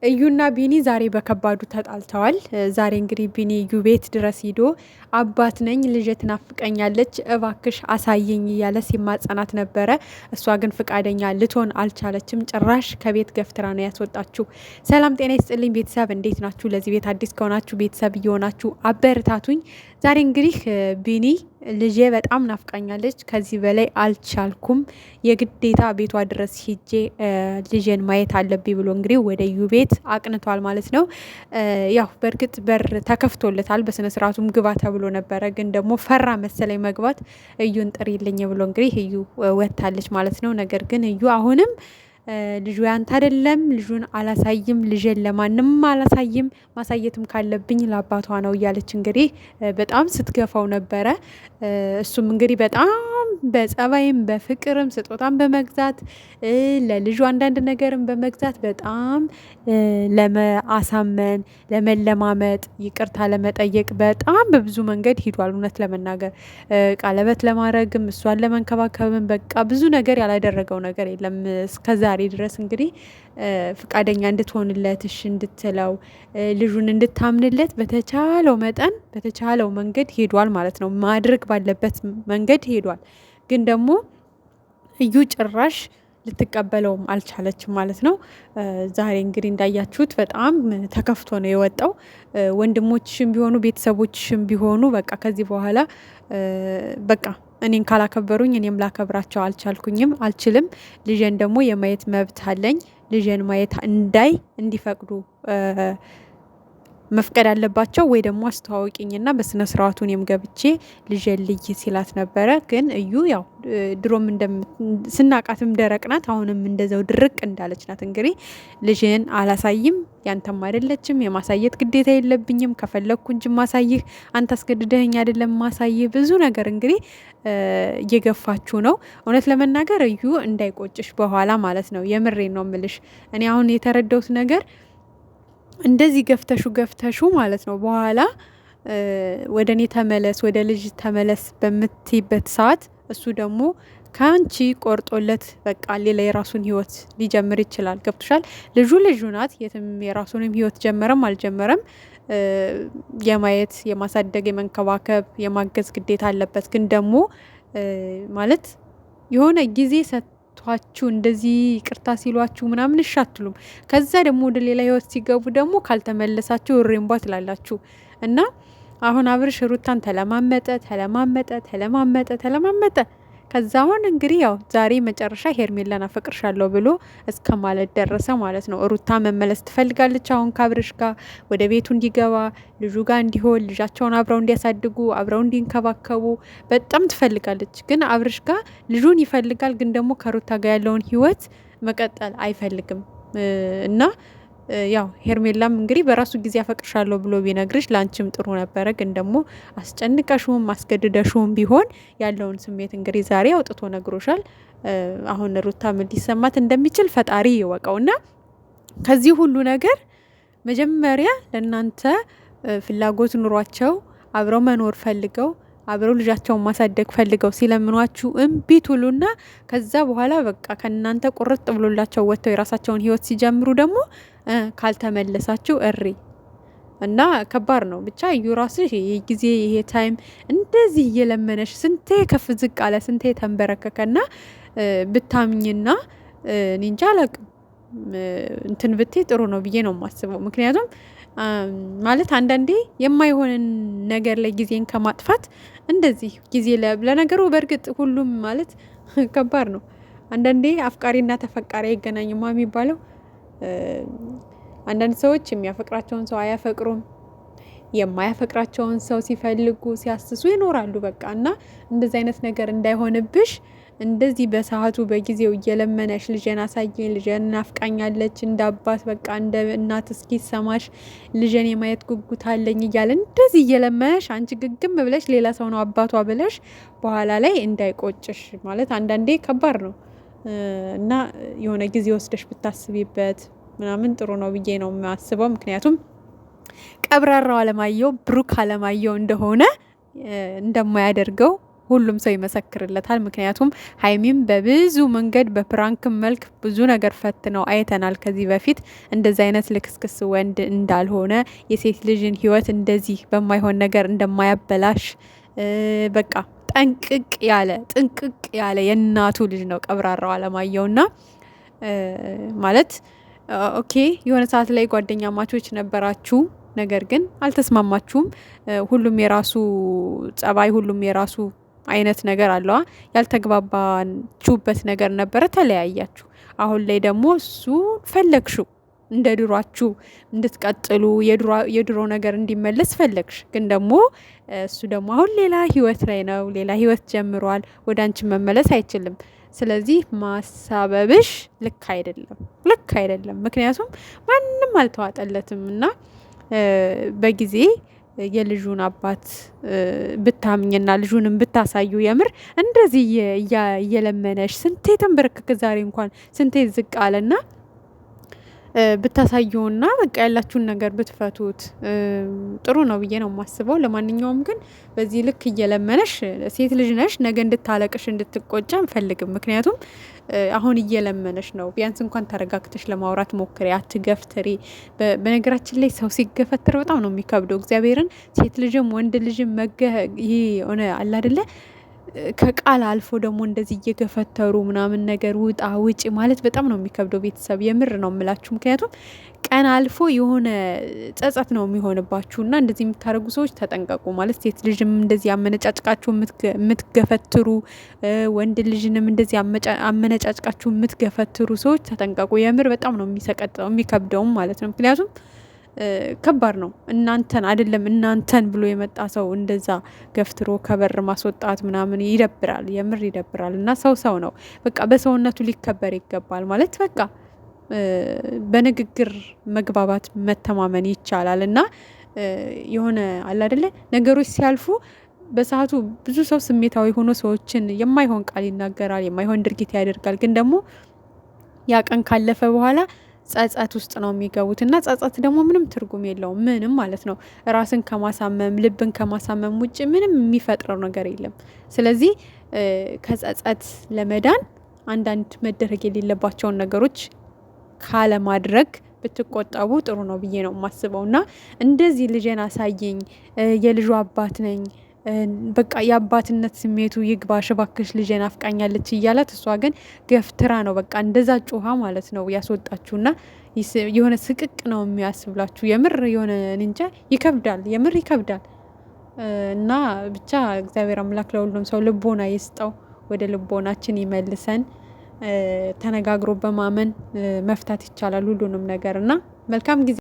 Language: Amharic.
እዩና ቢኒ ዛሬ በከባዱ ተጣልተዋል። ዛሬ እንግዲህ ቢኒ እዩ ቤት ድረስ ሂዶ አባት ነኝ ልጄ ትናፍቀኛለች እባክሽ አሳየኝ እያለ ሲማጸናት ነበረ። እሷ ግን ፍቃደኛ ልትሆን አልቻለችም። ጭራሽ ከቤት ገፍትራ ነው ያስወጣችሁ። ሰላም ጤና ይስጥልኝ ቤተሰብ፣ እንዴት ናችሁ? ለዚህ ቤት አዲስ ከሆናችሁ ቤተሰብ እየሆናችሁ አበረታቱኝ። ዛሬ እንግዲህ ቢኒ ልጄ በጣም ናፍቃኛለች፣ ከዚህ በላይ አልቻልኩም፣ የግዴታ ቤቷ ድረስ ሂጄ ልጄን ማየት አለብኝ ብሎ እንግዲህ ወደ እዩ ቤት አቅንቷል ማለት ነው። ያው በእርግጥ በር ተከፍቶለታል፣ በስነ ስርዓቱም ግባ ተብሎ ነበረ። ግን ደግሞ ፈራ መሰለኝ መግባት። እዩን ጥሪልኝ ብሎ እንግዲህ እዩ ወታለች ማለት ነው። ነገር ግን እዩ አሁንም ልጁ ያንተ አይደለም፣ ልጁን አላሳይም፣ ልጄን ለማንም አላሳይም፣ ማሳየትም ካለብኝ ለአባቷ ነው እያለች እንግዲህ በጣም ስትገፋው ነበረ። እሱም እንግዲህ በጣም በጸባይም በፍቅርም ስጦታም በመግዛት ለልጁ አንዳንድ ነገርም በመግዛት በጣም ለማሳመን ለመለማመጥ ይቅርታ ለመጠየቅ በጣም በብዙ መንገድ ሂዷል። እውነት ለመናገር ቀለበት ለማድረግም እሷን ለመንከባከብም በቃ ብዙ ነገር ያላደረገው ነገር የለም እስከዛሬ ድረስ እንግዲህ ፍቃደኛ እንድትሆንለት እሺ እንድትለው ልጁን እንድታምንለት በተቻለው መጠን በተቻለው መንገድ ሄዷል ማለት ነው። ማድረግ ባለበት መንገድ ሄዷል። ግን ደግሞ እዩ ጭራሽ ልትቀበለውም አልቻለችም ማለት ነው። ዛሬ እንግዲህ እንዳያችሁት በጣም ተከፍቶ ነው የወጣው። ወንድሞችሽም ቢሆኑ ቤተሰቦችሽም ቢሆኑ በቃ ከዚህ በኋላ በቃ እኔን ካላከበሩኝ እኔም ላከብራቸው አልችልም። ልጄን ደግሞ የማየት መብት አለኝ። ልጄን ማየት እንዲፈቅዱ መፍቀድ አለባቸው ወይ ደግሞ አስተዋውቂኝና በስነ ስርዓቱ እኔም ገብቼ ልጄን ልይ ሲላት ነበረ። ግን እዩ ያው ድሮም ስናቃትም ደረቅ ናት፣ አሁንም እንደዛው ድርቅ እንዳለች ናት። እንግዲህ ልጄን አላሳይም፣ ያንተም አይደለችም፣ የማሳየት ግዴታ የለብኝም፣ ከፈለግኩ እንጂ ማሳይህ አንተ አስገድደኸኝ አይደለም ማሳይህ። ብዙ ነገር እንግዲህ እየገፋችሁ ነው። እውነት ለመናገር እዩ እንዳይቆጭሽ በኋላ ማለት ነው። የምሬን ነው ምልሽ። እኔ አሁን የተረዳሁት ነገር እንደዚህ ገፍተሹ ማለት ነው በኋላ ወደ እኔ ተመለስ ወደ ልጅ ተመለስ በምትይበት ሰዓት እሱ ደግሞ ከአንቺ ቆርጦለት በቃ ሌላ የራሱን ህይወት ሊጀምር ይችላል። ገብቶሻል? ልጁ ናት። የትም የራሱንም ህይወት ጀመረም አልጀመረም የማየት የማሳደግ የመንከባከብ የማገዝ ግዴታ አለበት። ግን ደግሞ ማለት የሆነ ጊዜ ቷችሁ እንደዚህ ቅርታ ሲሏችሁ ምናምን እሺ አትሉም። ከዛ ደግሞ ወደ ሌላ ህይወት ሲገቡ ደግሞ ካልተመለሳችሁ እሬምቧ ትላላችሁ። እና አሁን አብርሽ ሩታን ተለማመጠ ከዛ አሁን እንግዲህ ያው ዛሬ መጨረሻ ሄርሜላን አፈቅርሻለሁ ብሎ እስከ ማለት ደረሰ ማለት ነው። ሩታ መመለስ ትፈልጋለች አሁን ከአብርሽ ጋር ወደ ቤቱ እንዲገባ ልጁ ጋር እንዲሆን ልጃቸውን አብረው እንዲያሳድጉ አብረው እንዲንከባከቡ በጣም ትፈልጋለች። ግን አብርሽ ጋር ልጁን ይፈልጋል፣ ግን ደግሞ ከሩታ ጋር ያለውን ህይወት መቀጠል አይፈልግም። እና ያው ሄርሜላም እንግዲህ በራሱ ጊዜ አፈቅርሻለሁ ብሎ ቢነግርሽ ላንቺም ጥሩ ነበረ። ግን ደግሞ አስጨንቀሽውም አስገድደሽውም ቢሆን ያለውን ስሜት እንግዲህ ዛሬ አውጥቶ ነግሮሻል። አሁን ሩታ ምን ሊሰማት እንደሚችል ፈጣሪ ይወቀውና ከዚህ ሁሉ ነገር መጀመሪያ ለእናንተ ፍላጎት ኑሯቸው አብረው መኖር ፈልገው አብረው ልጃቸውን ማሳደግ ፈልገው ሲለምኗችሁ እምቢ ትሉና ከዛ በኋላ በቃ ከእናንተ ቁርጥ ብሎላቸው ወጥተው የራሳቸውን ህይወት ሲጀምሩ ደግሞ ካልተመለሳችሁ እሪ እና ከባድ ነው። ብቻ እዩ ራስሽ ጊዜ ይሄ ታይም እንደዚህ እየለመነሽ ስንቴ ከፍ ዝቅ አለ ስንቴ ተንበረከከና ብታምኝና እንጃ አላቅም እንትን ብቴ ጥሩ ነው ብዬ ነው የማስበው። ምክንያቱም ማለት አንዳንዴ የማይሆንን ነገር ላይ ጊዜን ከማጥፋት እንደዚህ ጊዜ ለነገሩ በእርግጥ ሁሉም ማለት ከባድ ነው። አንዳንዴ አፍቃሪና ተፈቃሪ አይገናኝም የሚባለው። አንዳንድ ሰዎች የሚያፈቅራቸውን ሰው አያፈቅሩም፣ የማያፈቅራቸውን ሰው ሲፈልጉ ሲያስሱ ይኖራሉ። በቃ እና እንደዚህ አይነት ነገር እንዳይሆንብሽ እንደዚህ በሰዓቱ በጊዜው እየለመነሽ ልጄን አሳየኝ፣ ልጄን ናፍቃኛለች፣ እንደ አባት በቃ እንደ እናት እስኪሰማሽ ልጄን የማየት ጉጉት አለኝ እያለ እንደዚህ እየለመነሽ አንቺ ግግም ብለሽ ሌላ ሰው ነው አባቷ ብለሽ በኋላ ላይ እንዳይቆጭሽ ማለት አንዳንዴ ከባድ ነው። እና የሆነ ጊዜ ወስደሽ ብታስቢበት ምናምን ጥሩ ነው ብዬ ነው የማስበው። ምክንያቱም ቀብራራው አለማየሁ ብሩክ አለማየሁ እንደሆነ እንደማያደርገው ሁሉም ሰው ይመሰክርለታል። ምክንያቱም ሀይሚም በብዙ መንገድ በፕራንክ መልክ ብዙ ነገር ፈትነው አይተናል ከዚህ በፊት እንደዚህ አይነት ልክስክስ ወንድ እንዳልሆነ የሴት ልጅን ህይወት እንደዚህ በማይሆን ነገር እንደማያበላሽ በቃ ጥንቅቅ ያለ የእናቱ ልጅ ነው ቀብራራው አለማየሁና ማለት ኦኬ የሆነ ሰዓት ላይ ጓደኛ ማቾች ነበራችሁ፣ ነገር ግን አልተስማማችሁም። ሁሉም የራሱ ጸባይ፣ ሁሉም የራሱ አይነት ነገር አለዋ። ያልተግባባችሁበት ነገር ነበረ፣ ተለያያችሁ። አሁን ላይ ደግሞ እሱ ፈለግሹ እንደ ድሯችሁ እንድትቀጥሉ የድሮ ነገር እንዲመለስ ፈለግሽ። ግን ደግሞ እሱ ደግሞ አሁን ሌላ ህይወት ላይ ነው፣ ሌላ ህይወት ጀምሯል። ወደ አንቺ መመለስ አይችልም። ስለዚህ ማሳበብሽ ልክ አይደለም። ምክንያቱም ማንም አልተዋጠለትም እና በጊዜ የልጁን አባት ብታምኝና ልጁንም ብታሳዩ የምር እንደዚህ እየለመነሽ ስንቴ ተንበረከከ፣ ዛሬ እንኳን ስንቴ ዝቅ አለና ብታሳዩና በቃ ያላችሁን ነገር ብትፈቱት ጥሩ ነው ብዬ ነው የማስበው። ለማንኛውም ግን በዚህ ልክ እየለመነሽ ሴት ልጅ ነሽ፣ ነገ እንድታለቅሽ እንድትቆጫ አንፈልግም። ምክንያቱም አሁን እየለመነሽ ነው። ቢያንስ እንኳን ተረጋግተሽ ለማውራት ሞክሪ፣ አትገፍትሪ። በነገራችን ላይ ሰው ሲገፈትር በጣም ነው የሚከብደው። እግዚአብሔርን ሴት ልጅም ወንድ ልጅም ይሄ ሆነ አለ አይደለ ከቃል አልፎ ደግሞ እንደዚህ እየገፈተሩ ምናምን ነገር ውጣ ውጪ ማለት በጣም ነው የሚከብደው። ቤተሰብ የምር ነው የምላችሁ። ምክንያቱም ቀን አልፎ የሆነ ጸጸት ነው የሚሆንባችሁ እና እንደዚህ የምታደርጉ ሰዎች ተጠንቀቁ። ማለት ሴት ልጅም እንደዚህ አመነጫጭቃችሁ የምትገፈትሩ፣ ወንድ ልጅንም እንደዚህ አመነጫጭቃችሁ የምትገፈትሩ ሰዎች ተጠንቀቁ። የምር በጣም ነው የሚሰቀጠው የሚከብደውም ማለት ነው። ምክንያቱም ከባድ ነው። እናንተን ብሎ የመጣ ሰው እንደዛ ገፍትሮ ከበር ማስወጣት ምናምን ይደብራል፣ የምር ይደብራል። እና ሰው ነው በቃ በሰውነቱ ሊከበር ይገባል። ማለት በቃ በንግግር መግባባት መተማመን ይቻላል። እና የሆነ አለ አይደለ ነገሮች ሲያልፉ በሰዓቱ ብዙ ሰው ስሜታዊ ሆኖ ሰዎችን የማይሆን ቃል ይናገራል፣ የማይሆን ድርጊት ያደርጋል። ግን ደግሞ ያ ቀን ካለፈ በኋላ ጸጸት ውስጥ ነው የሚገቡት እና ጸጸት ደግሞ ምንም ትርጉም የለውም። ምንም ማለት ነው ራስን ከማሳመም ልብን ከማሳመም ውጭ ምንም የሚፈጥረው ነገር የለም። ስለዚህ ከጸጸት ለመዳን አንዳንድ መደረግ የሌለባቸውን ነገሮች ካለማድረግ ብትቆጠቡ ጥሩ ነው ብዬ ነው የማስበው። እና እንደዚህ ልጄን አሳየኝ፣ የልጁ አባት ነኝ፣ በቃ የአባትነት ስሜቱ ይግባሽ እባክሽ ልጄን አፍቃኛለች እያላት፣ እሷ ግን ገፍትራ ነው በቃ እንደዛ ጮሃ ማለት ነው ያስወጣችሁና የሆነ ስቅቅ ነው የሚያስብላችሁ። የምር የሆነ እንጃ ይከብዳል፣ የምር ይከብዳል። እና ብቻ እግዚአብሔር አምላክ ለሁሉም ሰው ልቦና ይስጠው፣ ወደ ልቦናችን ይመልሰን። ተነጋግሮ በማመን መፍታት ይቻላል ሁሉንም ነገር እና መልካም ጊዜ